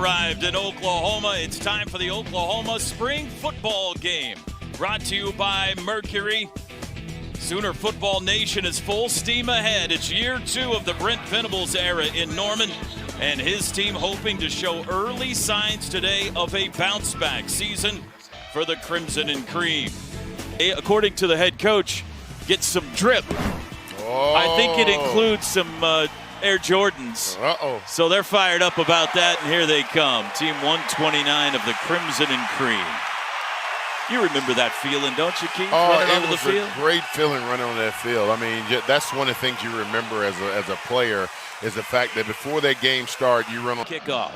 arrived in Oklahoma. It's time for the Oklahoma Spring Football Game. Brought to you by Mercury. Sooner Football Nation is full steam ahead. It's year 2 of the Brent Venables era in Norman, and his team hoping to show early signs today of a bounce-back season for the Crimson and Cream. According to the head coach, get some drip. I think it includes some Air Jordans. So they're fired up about that, and here they come. Team 129 of the Crimson and Cream. You remember that feeling, don't you, Keith? Running onto the field? It was a great feeling running on that field. I mean, that's one of the things you remember as a player is the fact that before that game started, you run on kickoff.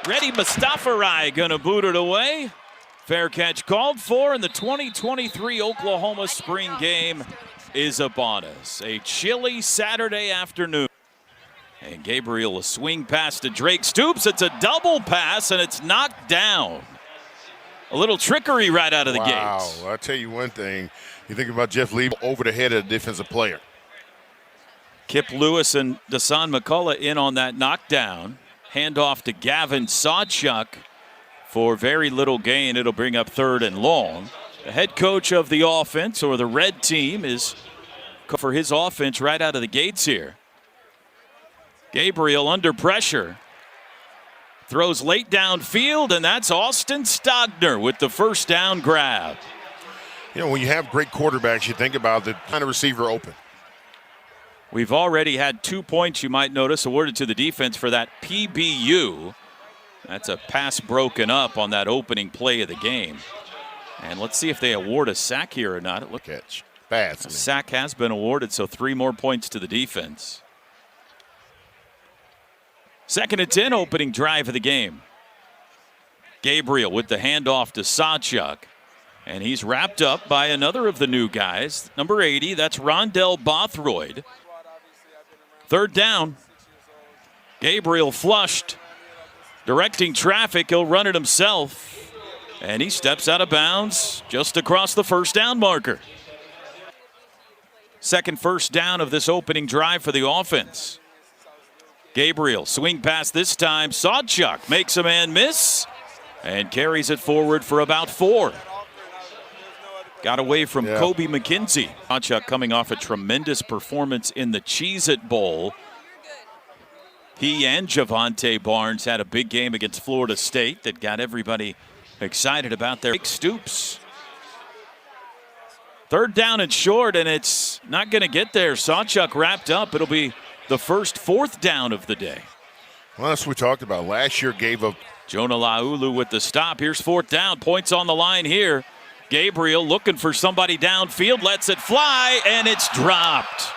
Ready Mustafarai gonna boot it away. Fair catch called for, and the 2023 Oklahoma spring game is upon us. A chilly Saturday afternoon. And Gabriel, a swing pass to Drake Stoops. It's a double pass, and it's knocked down. A little trickery right out of the gates. Wow, I'll tell you one thing. You think about Jeff Lee over the head of the defensive player. Kip Lewis and Dasan McCullough in on that knockdown. Handoff to Gavin Sawchuk for very little gain. It'll bring up 3rd and long. The head coach of the offense, or the red team, is for his offense right out of the gates here. Gabriel under pressure. Throws late downfield, and that's Austin Stogner with the first down grab. You know, when you have great quarterbacks, you think about the kind of receiver open. We've already had 2 points, you might notice, awarded to the defense for that PBU. That's a pass broken up on that opening play of the game. And let's see if they award a sack here or not. Look, catch. Bad. A sack has been awarded, so 3 more points to the defense. 2nd and 10, opening drive of the game. Gabriel with the handoff to Sawchuk. And he's wrapped up by another of the new guys, number 80. That's Rondell Bothroyd. 3rd down. Gabriel flushed. Directing traffic, he'll run it himself. And he steps out of bounds just across the first down marker. Second first down of this opening drive for the offense. Gabriel, swing pass this time. Sawchuk makes a man miss and carries it forward for about 4. Got away from Kobe McKenzie. Sawchuk coming off a tremendous performance in the Cheez-It Bowl. He and Javante Barnes had a big game against Florida State that got everybody excited about their Stoops. 3rd down and short, and it's not going to get there. Sawchuk wrapped up. It'll be the first 4th down of the day. Well, that's what we talked about. Last year gave up. Jonah Laulu with the stop. Here's 4th down. Points on the line here. Gabriel looking for somebody downfield. Lets it fly, and it's dropped.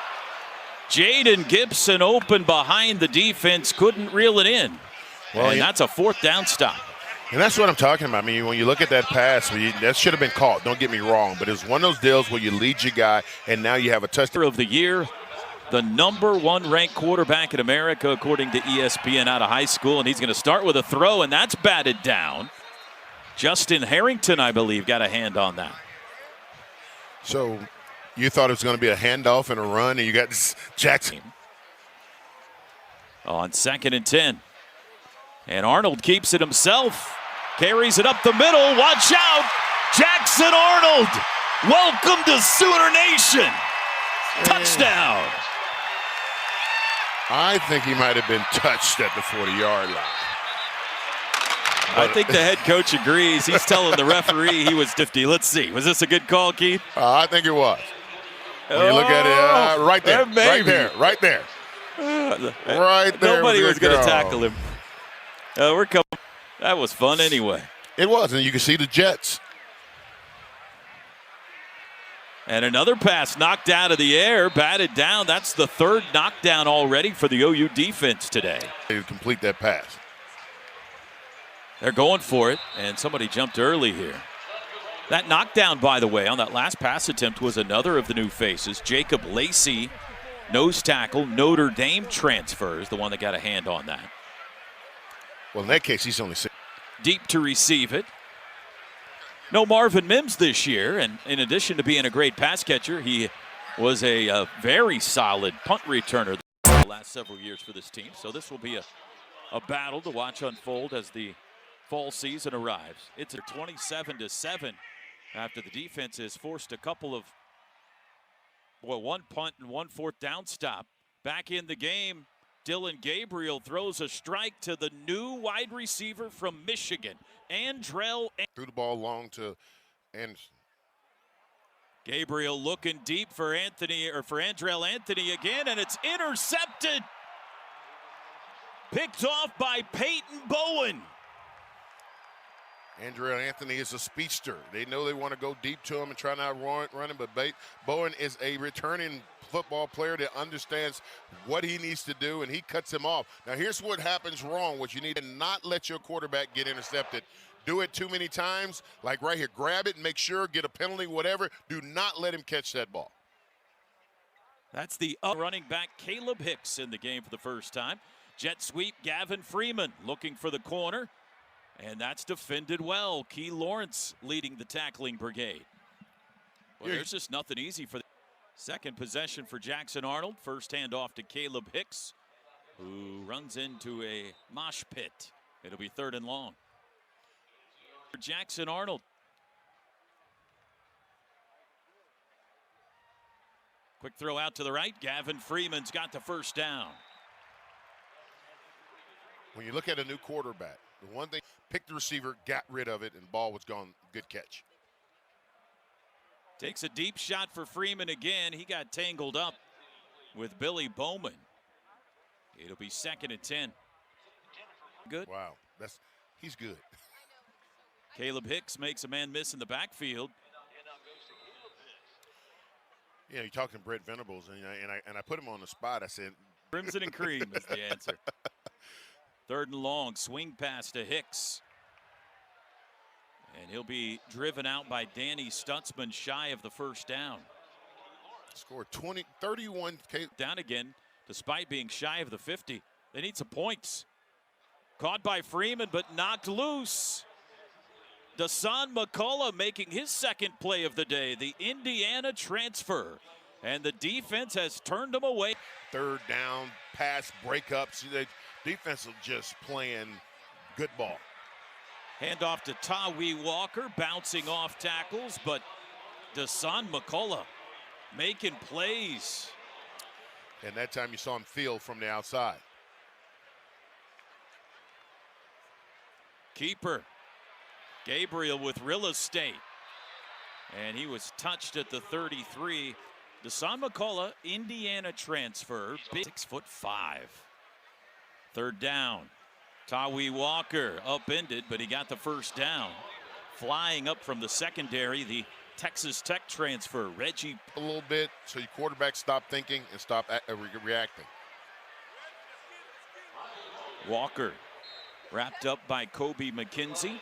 Jaden Gibson open behind the defense. Couldn't reel it in. Well, and that's a 4th down stop. And that's what I'm talking about. I mean, when you look at that pass, that should have been caught. Don't get me wrong. But it's one of those deals where you lead your guy, and now you have a touchdown. Of the year. The number 1 ranked quarterback in America, according to ESPN, out of high school. And he's going to start with a throw, and that's batted down. Justin Harrington, I believe, got a hand on that. So you thought it was going to be a handoff and a run, and you got Jackson. On 2nd and 10. And Arnold keeps it himself. Carries it up the middle. Watch out. Jackson Arnold. Welcome to Sooner Nation. Touchdown. I think he might have been touched at the 40-yard line. I think the head coach agrees. He's telling the referee he was 50. Let's see. Was this a good call, Keith? I think it was. When you look at it, right there. Right there. Right there. Nobody was going to tackle him. We're coming. That was fun anyway. It was, and you can see the Jets. And another pass knocked out of the air, batted down. That's the 3rd knockdown already for the OU defense today. They complete that pass. They're going for it, and somebody jumped early here. That knockdown, by the way, on that last pass attempt was another of the new faces. Jacob Lacey, nose tackle, Notre Dame transfers, the one that got a hand on that. Well, in that case, he's only 6. Deep to receive it. No Marvin Mims this year, and in addition to being a great pass catcher, he was a very solid punt returner. last several years for this team. So this will be a battle to watch unfold as the fall season arrives. It's a 27-7 after the defense has forced a couple of, one punt and one fourth down stop. Back in the game, Dillon Gabriel throws a strike to the new wide receiver from Michigan, Andrell. Threw the ball long to Anderson. Gabriel looking deep for Andrell Anthony again, and it's intercepted. Picked off by Peyton Bowen. Andrell Anthony is a speedster. They know they want to go deep to him and try not run him, but Bowen is a returning football player that understands what he needs to do, and he cuts him off. Now, here's what happens wrong. What you need to not let your quarterback get intercepted. Do it too many times, like right here. Grab it and make sure, get a penalty, whatever. Do not let him catch that ball. That's the running back Caleb Hicks in the game for the first time. Jet sweep, Gavin Freeman looking for the corner. And that's defended well. Key Lawrence leading the tackling brigade. Well, there's just nothing easy for the second possession for Jackson Arnold. First handoff to Caleb Hicks, who runs into a mosh pit. It'll be 3rd and long. Jackson Arnold. Quick throw out to the right. Gavin Freeman's got the first down. When you look at a new quarterback, the one thing, pick the receiver, got rid of it, and ball was gone. Good catch. Takes a deep shot for Freeman again. He got tangled up with Billy Bowman. It'll be 2nd and 10. Good. Wow, he's good. Caleb Hicks makes a man miss in the backfield. Yeah, you're talking Brett Venables, and I put him on the spot. I said, Crimson and cream is the answer. 3rd and long, swing pass to Hicks. And he'll be driven out by Danny Stutzman, shy of the first down. Scored 31. Down again, despite being shy of the 50. They need some points. Caught by Freeman, but knocked loose. Dasan McCullough making his second play of the day, the Indiana transfer. And the defense has turned him away. 3rd down, pass breakups. The defense is just playing good ball. Handoff to Tawee Walker, bouncing off tackles, but Dasan McCullough making plays. And that time you saw him field from the outside. Keeper. Gabriel with real estate. And he was touched at the 33. Dasan McCullough, Indiana transfer, 6'5". 3rd down. Tawee Walker upended, but he got the first down. Flying up from the secondary, the Texas Tech transfer, Reggie. A little bit so your quarterback stop thinking and stop reacting. Walker wrapped up by Kobe McKenzie.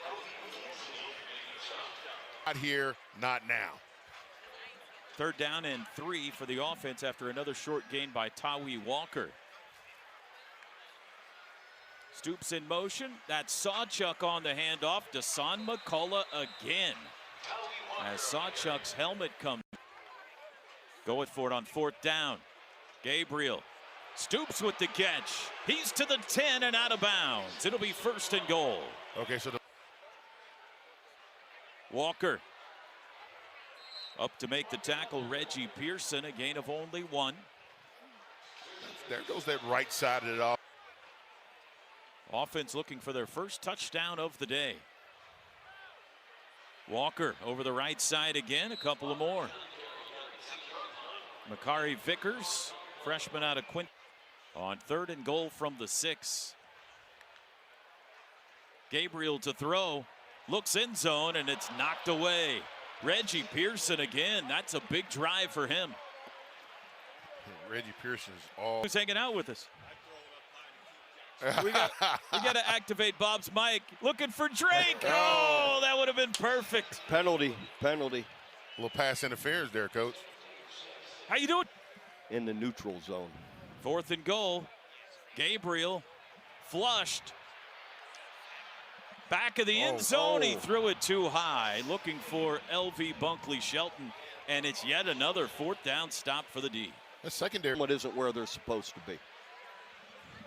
Not here, not now. 3rd down and 3 for the offense after another short gain by Tawee Walker. Stoops in motion. That's Sawchuk on the handoff. Dasan McCullough again. As Sawchuk's helmet comes. Going for it on 4th down. Gabriel Stoops with the catch. He's to the 10 and out of bounds. It'll be 1st and goal. Okay, so Walker up to make the tackle. Reggie Pearson, a gain of only 1. There goes that right side of it off. Offense looking for their first touchdown of the day. Walker over the right side again, a couple of more. Makari Vickers, freshman out of Quint, on 3rd and goal from the 6. Gabriel to throw, looks in zone, and it's knocked away. Reggie Pearson again, that's a big drive for him. Reggie Pearson's all. Who's hanging out with us? We got to activate Bob's mic. Looking for Drake. Oh, that would have been perfect. Penalty. A little pass interference there, Coach. How you doing? In the neutral zone. 4th and goal. Gabriel flushed. Back of the end zone. He threw it too high. Looking for LV Bunkley Shelton. And it's yet another 4th down stop for the D. The secondary. What isn't where they're supposed to be.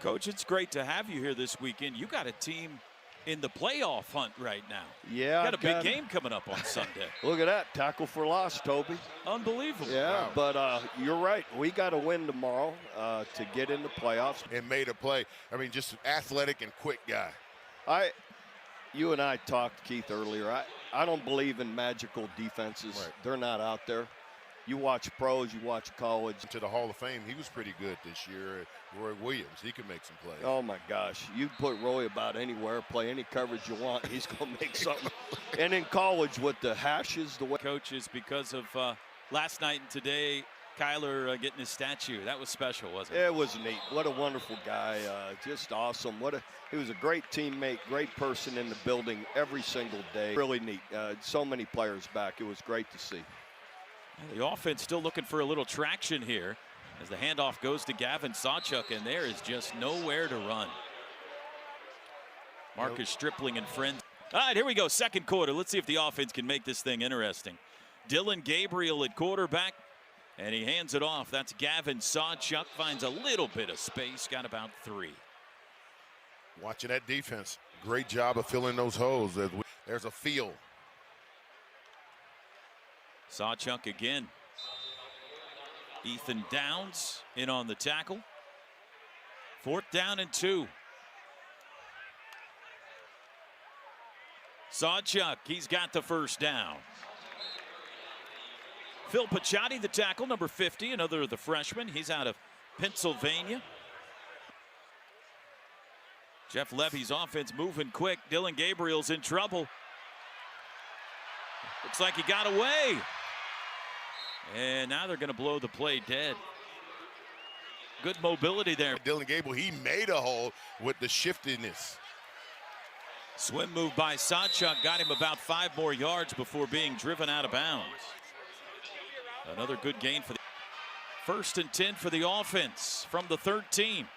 Coach, it's great to have you here this weekend. You got a team in the playoff hunt right now. Yeah. Got a big game coming up on Sunday. Look at that. Tackle for loss, Toby. Unbelievable. Yeah, wow. But you're right. We got to win tomorrow to get in the playoffs. And made a play. I mean, just athletic and quick guy. You and I talked, Keith, earlier. I don't believe in magical defenses. Right. They're not out there. You watch pros, you watch college. To the Hall of Fame, he was pretty good this year. Roy Williams, he could make some plays. Oh, my gosh. You put Roy about anywhere, play any coverage you want, he's going to make something. And in college with the hashes, the way. Coaches, because of last night and today, Kyler getting his statue. That was special, wasn't it? It was neat. What a wonderful guy. Just awesome. He was a great teammate, great person in the building every single day. Really neat. So many players back. It was great to see. The offense still looking for a little traction here as the handoff goes to Gavin Sawchuk, and there is just nowhere to run. Marcus Stripling and friends. All right, here we go. Second quarter. Let's see if the offense can make this thing interesting. Dillon Gabriel at quarterback, and he hands it off. That's Gavin Sawchuk. Finds a little bit of space. Got about 3. Watching that defense. Great job of filling those holes. There's a feel. Sawchuk again. Ethan Downs in on the tackle. 4th down and 2. Sawchuk, he's got the first down. Phil Pachotti, the tackle, number 50, another of the freshmen. He's out of Pennsylvania. Jeff Levy's offense moving quick. Dillon Gabriel's in trouble. Looks like he got away. And now they're going to blow the play dead. Good mobility there. Dillon Gabriel, he made a hole with the shiftiness. Swim move by Sawchuk got him about 5 more yards before being driven out of bounds. Another good gain for the 1st and 10 for the offense from the 13.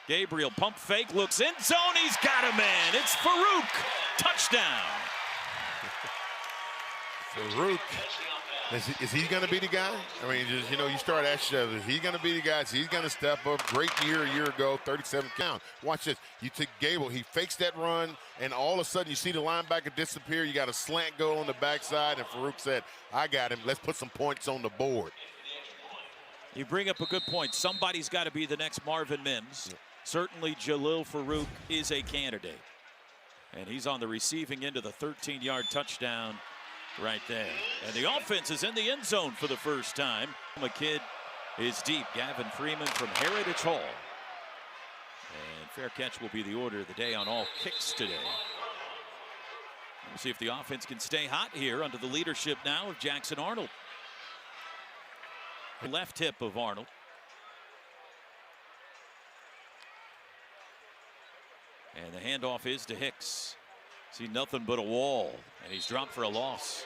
Gabriel pump fake, looks in zone. He's got him in. It's Farouk. Touchdown. Farouk. Is he going to be the guy? I mean, just, you start asking yourself, is he going to be the guy? Is he going to step up? Great year a year ago, 37 count. Watch this. You take Gable, he fakes that run, and all of a sudden you see the linebacker disappear. You got a slant go on the backside, and Farouk said, I got him. Let's put some points on the board. You bring up a good point. Somebody's got to be the next Marvin Mims. Certainly Jalil Farouk is a candidate. And he's on the receiving end of the 13-yard touchdown right there. And the offense is in the end zone for the first time. McKidd is deep. Gavin Freeman from Heritage Hall. And fair catch will be the order of the day on all kicks today. We'll see if the offense can stay hot here under the leadership now of Jackson Arnold. The left hip of Arnold. And the handoff is to Hicks. See nothing but a wall, and he's dropped for a loss.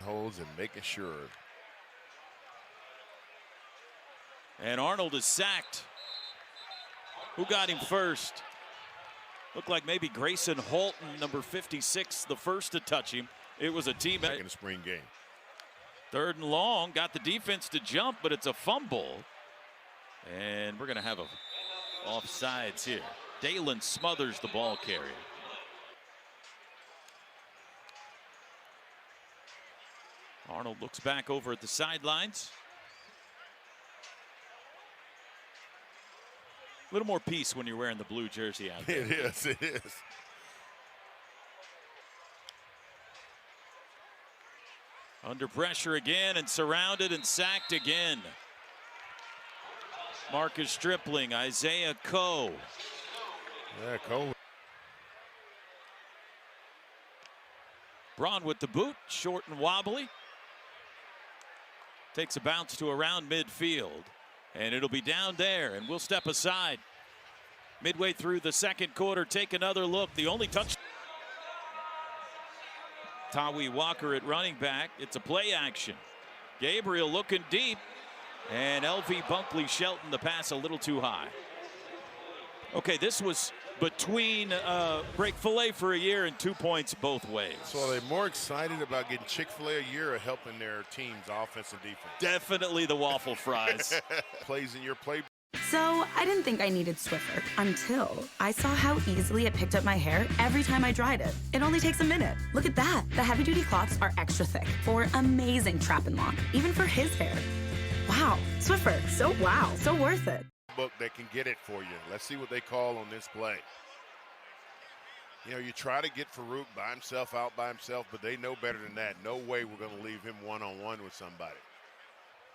Holds and making sure. And Arnold is sacked. Who got him first? Looked like maybe Grayson Holton, number 56, the first to touch him. It was a teammate. In the spring game. 3rd and long, got the defense to jump, but it's a fumble. And we're going to have a offsides here. Dalen Smothers the ball carrier. Arnold looks back over at the sidelines. A little more peace when you're wearing the blue jersey out there. It is, it is. Under pressure again and surrounded and sacked again. Marcus Stripling, Isaiah Coe. Yeah, Cole. Braun with the boot, short and wobbly. Takes a bounce to around midfield. And it'll be down there, and we'll step aside. Midway through the second quarter, take another look. The only touch. Tawi Walker at running back. It's a play action. Gabriel looking deep. And LV Bunkley Shelton, the pass a little too high. Okay, this was between break filet for a year and 2 points both ways. So are they more excited about getting Chick-fil-A a year or helping their team's offense and defense? Definitely the waffle fries. Plays in your play. So I didn't think I needed Swiffer until I saw how easily it picked up my hair every time I dried it. It only takes a minute. Look at that. The heavy-duty cloths are extra thick for amazing trap and lock, even for his hair. Wow, Swiffer, so worth it. Book that can get it for you. Let's see what they call on this play. You know, you try to get Farouk by himself, out by himself, but they know better than that. No way we're going to leave him one-on-one with somebody.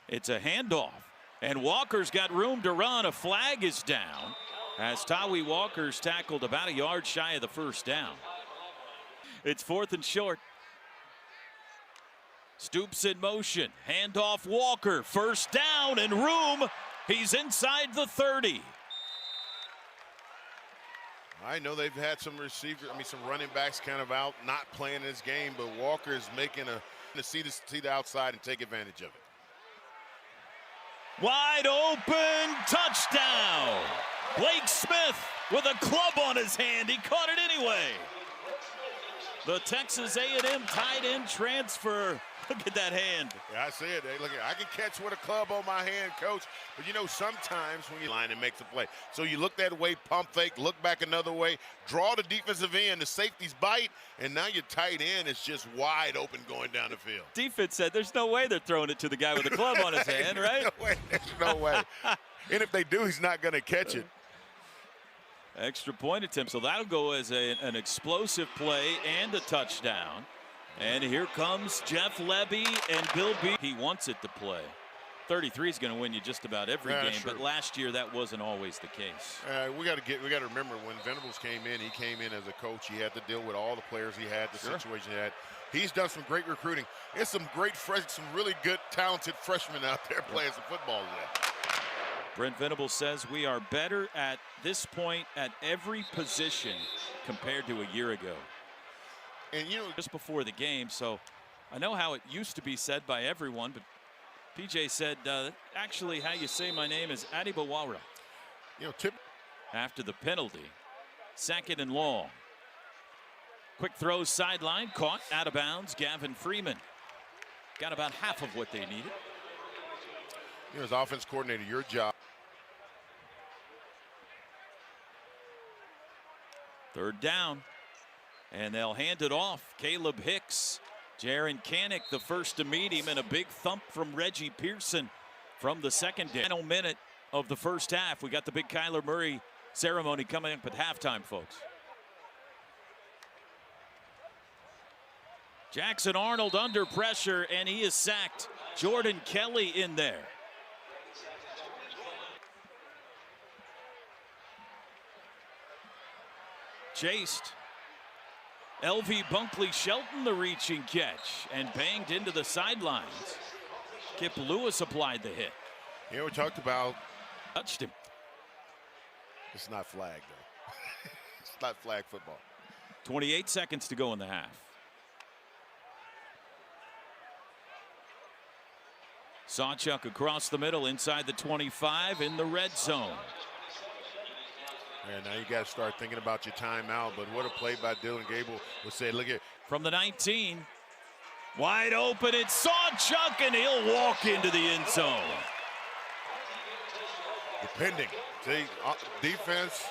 It's a handoff, and Walker's got room to run. A flag is down as Tawi Walker's tackled about a yard shy of the first down. It's 4th and short. Stoops in motion. Handoff Walker. First down and room. He's inside the 30. I know they've had some some running backs kind of out, not playing this game, but Walker is making to see the outside and take advantage of it. Wide open, touchdown. Blake Smith with a club on his hand. He caught it anyway. The Texas A&M tight end transfer. Look at that hand. Yeah, I said, hey, look, I can catch with a club on my hand, coach. But you know, sometimes when you line and makes a play, so you look that way, pump fake, look back another way, draw the defensive end, the safeties bite, and now your tight end is just wide open going down the field. Defense said there's no way they're throwing it to the guy with a club on his hand, right? No way. There's no way. And if they do, he's not going to catch it. Extra point attempt, so that'll go as an explosive play and a touchdown. And here comes Jeff Lebby and Bill B. He wants it to play. 33 is going to win you just about every game, sure. but last year that wasn't always the case. We got to remember when Venables came in, he came in as a coach. He had to deal with all the players he had, the situation he had. He's done some great recruiting. There's some really good, talented freshmen out there playing some football today. Brent Venables says we are better at this point at every position compared to a year ago. And you know, just before the game, so I know how it used to be said by everyone, but PJ said actually how you say my name is Adibawara. You know, after the penalty, 2nd and long. Quick throw sideline, caught out of bounds. Gavin Freeman got about half of what they needed. You know, as offense coordinator, your job. 3rd down. And they'll hand it off. Caleb Hicks, Jaron Kanik the first to meet him, and a big thump from Reggie Pearson from the final minute of the first half. We got the big Kyler Murray ceremony coming up at halftime, folks. Jackson Arnold under pressure, and he is sacked. Jordan Kelly in there. Chased. LV Bunkley Shelton the reaching catch and banged into the sidelines. Kip Lewis applied the hit. You know, we talked about. Touched him. It's not flag, though. It's not flag football. 28 seconds to go in the half. Sawchuk across the middle inside the 25 in the red zone. And now you got to start thinking about your timeout. But what a play by Dylan Gable would say, look at. From the 19. Wide open. It's Sawchuk, and he'll walk into the end zone. Depending. See, defense,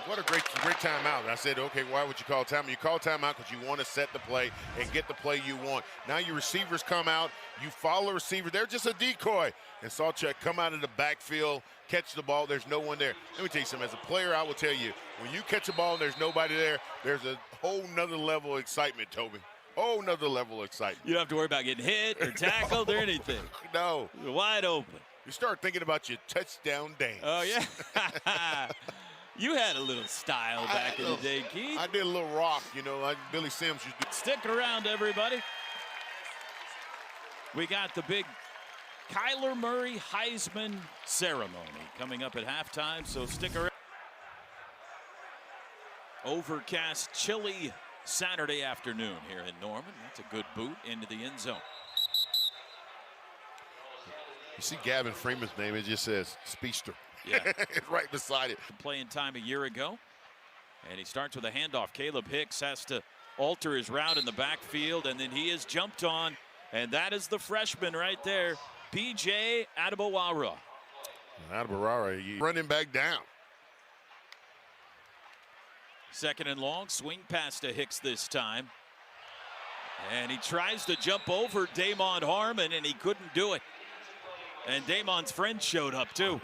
what a great timeout. And I said, okay, why would you call timeout? You call timeout because you want to set the play and get the play you want. Now your receivers come out. You follow the receiver. They're just a decoy. And Sawchuk come out of the backfield, catch the ball. There's no one there. Let me tell you something. As a player, I will tell you, when you catch a ball and there's nobody there, there's a whole nother level of excitement, Toby. Whole nother level of excitement. You don't have to worry about getting hit or tackled or anything. No. You're wide open. You start thinking about your touchdown dance. Oh, yeah. You had a little style back in the day, Keith. I did a little rock, you know, like Billy Sims used to do. Stick around, everybody. We got the big Kyler Murray Heisman ceremony coming up at halftime, so stick around. Overcast, chilly Saturday afternoon here in Norman. That's a good boot into the end zone. You see Gavin Freeman's name, it just says speedster. Yeah. It's right beside it. Playing time a year ago. And he starts with a handoff. Caleb Hicks has to alter his route in the backfield, and then he is jumped on. And that is the freshman right there, PJ Adibawara. Adbarara, you running back down. Second and long, swing pass to Hicks this time. And he tries to jump over Damon Harmon, and he couldn't do it. And Damon's friend showed up, too.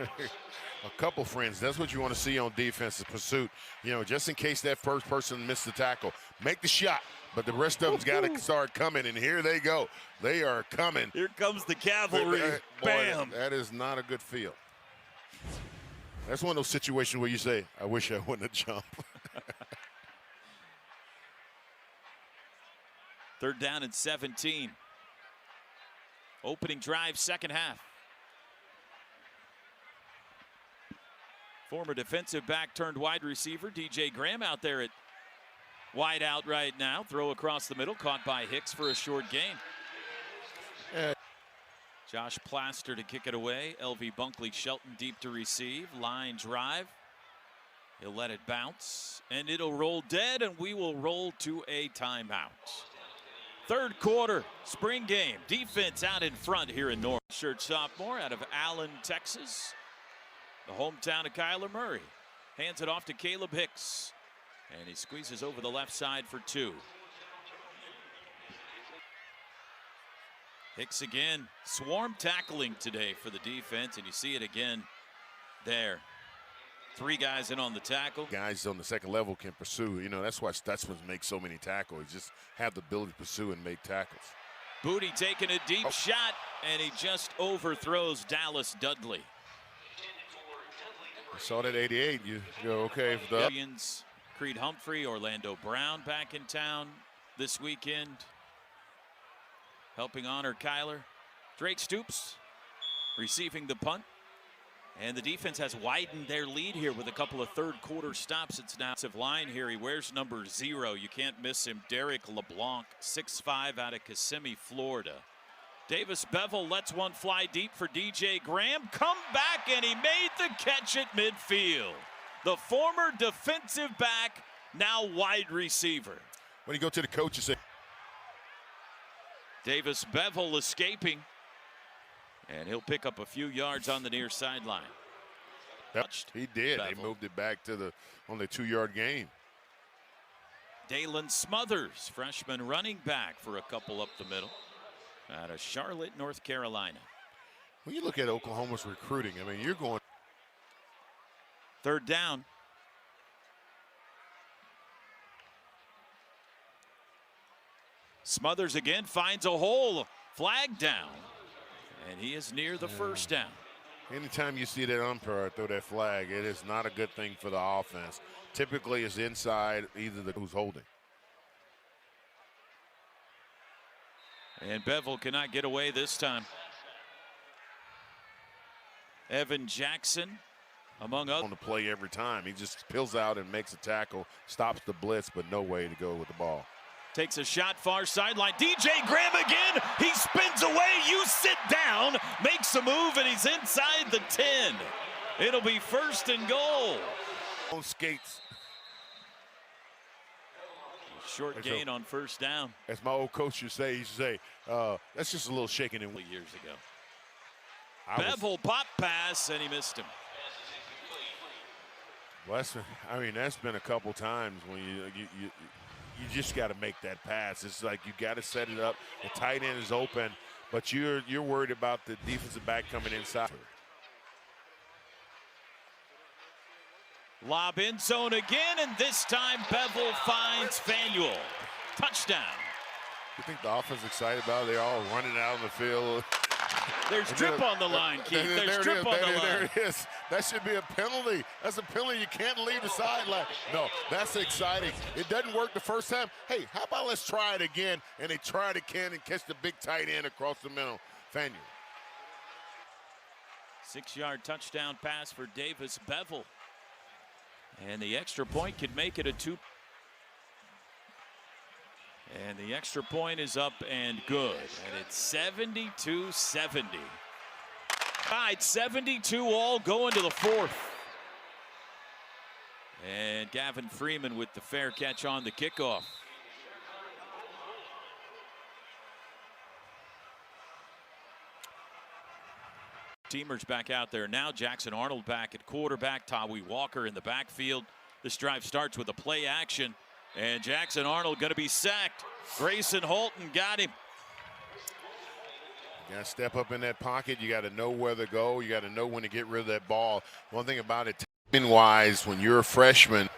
A couple friends. That's what you want to see on defense, is pursuit. You know, just in case that first person missed the tackle. Make the shot, but the rest of them's got to start coming, and here they go. They are coming. Here comes the cavalry. Bam! Boy, that is not a good feel. That's one of those situations where you say, I wish I wouldn't have jumped. Third down and 17. Opening drive, second half. Former defensive back turned wide receiver DJ Graham out there at wide out right now. Throw across the middle, caught by Hicks for a short gain. Josh Plaster to kick it away. LV Bunkley Shelton deep to receive. Line drive. He'll let it bounce, and it'll roll dead, and we will roll to a timeout. Third quarter, spring game. Defense out in front here in North. Shirt sophomore out of Allen, Texas. The hometown of Kyler Murray. Hands it off to Caleb Hicks. And he squeezes over the left side for 2. Hicks again. Swarm tackling today for the defense, and you see it again there. 3 guys in on the tackle. Guys on the second level can pursue. You know, that's why Stutzman makes so many tackles. He just have the ability to pursue and make tackles. Booty taking a deep shot, and he just overthrows Dallas Dudley. I saw that 88. You go, okay. For the Williams, Creed Humphrey, Orlando Brown back in town this weekend. Helping honor Kyler. Drake Stoops receiving the punt. And the defense has widened their lead here with a couple of third quarter stops. It's now line here. He wears number 0. You can't miss him. Derek LeBlanc, 6'5", out of Kissimmee, Florida. Davis Bevel lets one fly deep for DJ Graham. Come back, and he made the catch at midfield. The former defensive back, now wide receiver. when you go to the coach, you say, Davis Bevel escaping. And he'll pick up a few yards on the near sideline. He did. Bevel. They moved it back to the on the 2-yard gain. Dalen Smothers, freshman running back for a couple up the middle out of Charlotte, North Carolina. When you look at Oklahoma's recruiting, I mean, you're going. Third down. Smothers again finds a hole. Flag down. And he is near the first down. Anytime you see that umpire throw that flag, it is not a good thing for the offense. Typically, it's inside either the who's holding. And Bevel cannot get away this time. Evan Jackson, among others. On the play every time. He just peels out and makes a tackle, stops the blitz, but no way to go with the ball. Takes a shot far sideline. DJ Graham again. He spins away. You sit down. Makes a move, and he's inside the 10. It'll be first and goal. On skates. Short gain on first down. As my old coach used to say, that's just a little shaking and Years ago. Bevel pop pass, and he missed him. Well, that's been a couple times when you just got to make that pass. It's like you got to set it up. The tight end is open, but you're worried about the defensive back coming inside. Lob in zone again, and this time Bevel finds Fanuel. Touchdown. You think the offense is excited about it? They're all running out on the field. There's drip on the line, Keith. There's drip on the line. There it is. That should be a penalty. That's a penalty. You can't leave the sideline. No, that's exciting. It doesn't work the first time. Hey, how about let's try it again? And they try it again and catch the big tight end across the middle. Fanuel. 6-yard touchdown pass for Davis Bevel. And the extra point could make it a 2. And the extra point is up and good. And it's 72-70. Tied 72 all going to the 4th. And Gavin Freeman with the fair catch on the kickoff. Teamers back out there now. Jackson Arnold back at quarterback. Tawee Walker in the backfield. This drive starts with a play action. And Jackson Arnold going to be sacked. Grayson Holton got him. You got to step up in that pocket. You got to know where to go. You got to know when to get rid of that ball. One thing about it, timing-wise, when you're a freshman.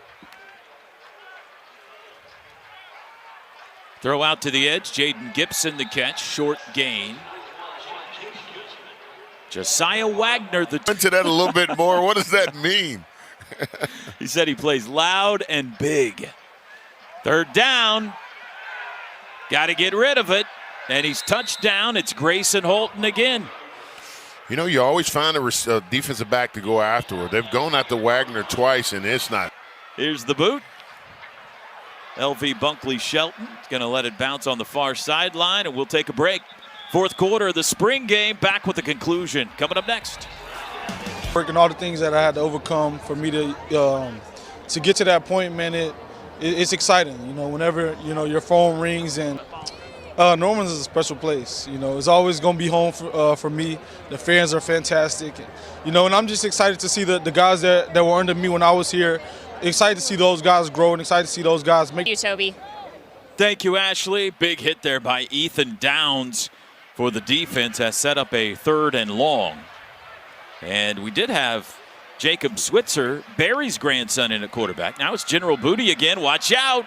Throw out to the edge. Jaden Gibson the catch. Short gain. Josiah Wagner. Into that a little bit more. What does that mean? He said he plays loud and big. Third down. Got to get rid of it. And he's touched down. It's Grayson Holton again. You know, you always find a defensive back to go afterward. They've gone after Wagner twice, and it's not. Here's the boot. LV Bunkley Shelton is going to let it bounce on the far sideline, and we'll take a break. Fourth quarter of the spring game, back with the conclusion. Coming up next. Working all the things that I had to overcome for me to get to that point, man, it's exciting. You know, whenever, you know, your phone rings and Norman's is a special place. You know, it's always going to be home for me. The fans are fantastic. You know, and I'm just excited to see the guys that were under me when I was here. Excited to see those guys grow and excited to see those guys make. Thank you, Toby. Thank you, Ashley. Big hit there by Ethan Downs for the defense. Has set up a 3rd and long. And we did have Jacob Switzer, Barry's grandson, in at quarterback. Now it's General Booty again. Watch out.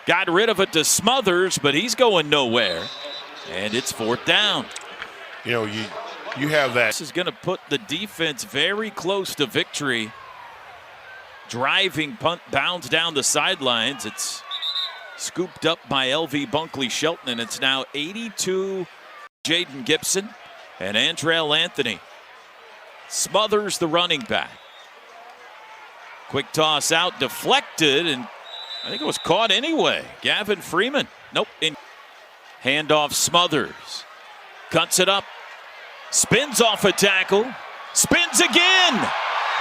Got rid of it to Smothers, but he's going nowhere. And it's 4th down. You know, you have that. This is going to put the defense very close to victory. Driving punt bounds down the sidelines. It's scooped up by LV Bunkley Shelton, and it's now 82 Jaden Gibson and Andrell Anthony. Smothers the running back. Quick toss out, deflected, and I think it was caught anyway. Gavin Freeman. Nope. Handoff Smothers. Cuts it up. Spins off a tackle. Spins again.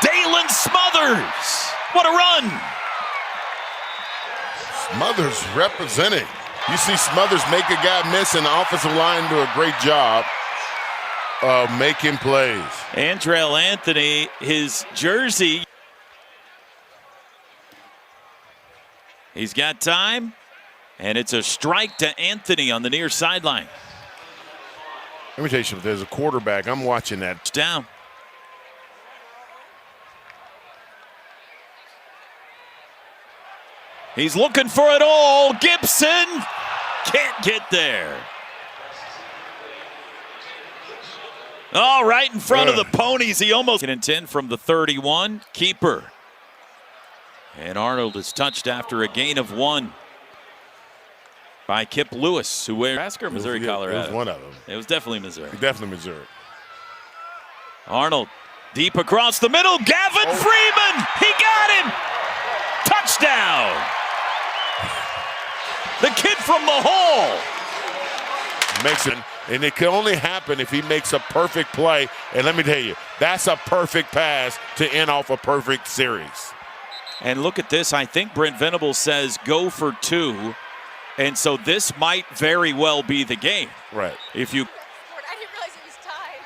Dalen Smothers. What a run. Smothers representing. You see Smothers make a guy miss, and the offensive line do a great job of making plays. Andrell Anthony, his jersey. He's got time, and it's a strike to Anthony on the near sideline. Let me tell you something. There's a quarterback. I'm watching that. It's down. He's looking for it all. Gibson can't get there. Oh, right in front of the Ponies. He almost can intend from the 31. Keeper. And Arnold is touched after a gain of 1 by Kip Lewis, who wears Nebraska or Missouri, Colorado. It was one of them. It was definitely Missouri. Definitely Missouri. Arnold deep across the middle. Gavin Freeman. He got him. Touchdown. The kid from the Hall. Makes it, and it can only happen if he makes a perfect play. And let me tell you, that's a perfect pass to end off a perfect series. And look at this. I think Brent Venables says go for 2. And so this might very well be the game. Right. If you. I didn't realize it was tied.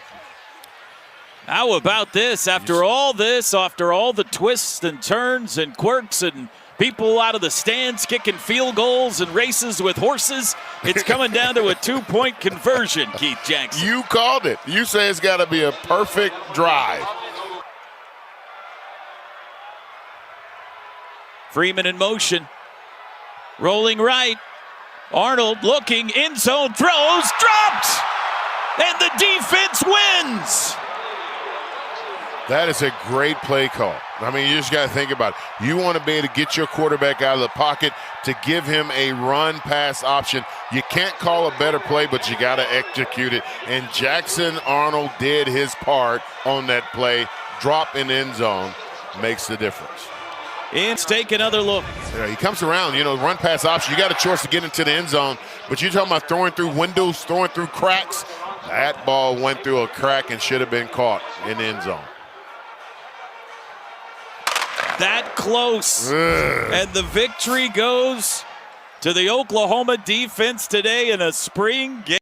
How about this? After all this, after all the twists and turns and quirks and people out of the stands kicking field goals and races with horses, it's coming down to a 2-point conversion, Keith Jackson. You called it. You say it's got to be a perfect drive. Freeman in motion. Rolling right. Arnold looking, end zone, throws, dropped! And the defense wins! That is a great play call. I mean, you just got to think about it. You want to be able to get your quarterback out of the pocket to give him a run-pass option. You can't call a better play, but you got to execute it. And Jackson Arnold did his part on that play. Drop in end zone makes the difference. Let's take another look. Yeah, he comes around, you know, run-pass option. You got a choice to get into the end zone, but you're talking about throwing through windows, throwing through cracks. That ball went through a crack and should have been caught in the end zone. That close. And the victory goes to the Oklahoma defense today in a spring game.